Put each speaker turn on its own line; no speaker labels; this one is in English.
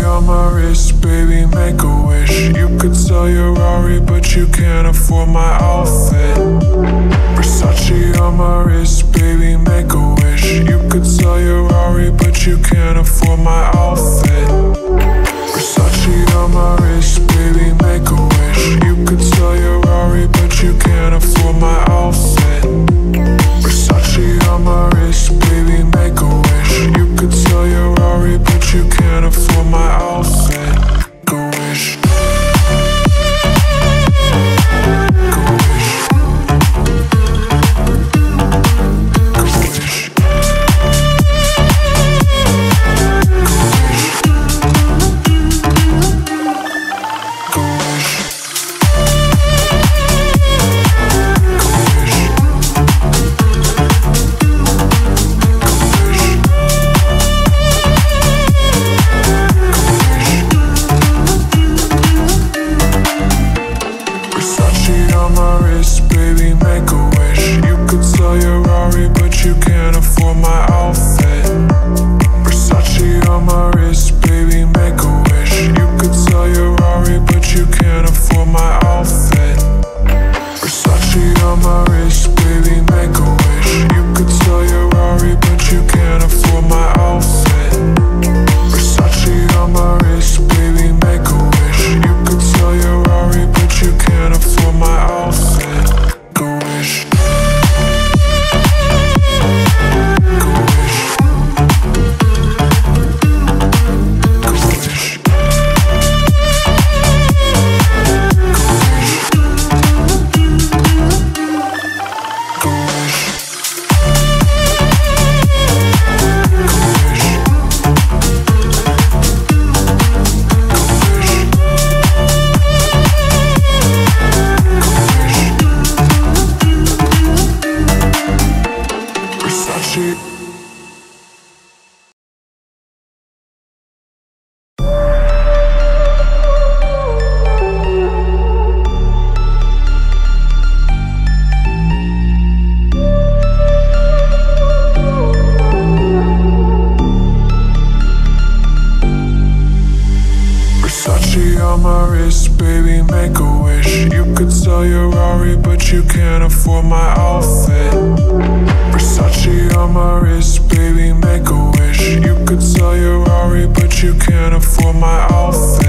on my wrist, baby, make a wish. You could sell your Rari, but you can't afford my outfit. Versace on my wrist, baby, make a wish. You could sell your Rari, but you can't afford my outfit. Versace on my wrist, baby, make a wish. You could sell your Rari, but you can't afford my outfit. Versace on my wrist, baby, make a wish. You could sell your Rari, but you can't afford my outfit. Go wish. Go wish. Go wish. Go wish. On my wrist, baby, make a wish. You could sell your Rari, but you can't afford my outfit. Versace on my wrist, baby, make a wish. You could sell your Rari, but you can't afford my outfit.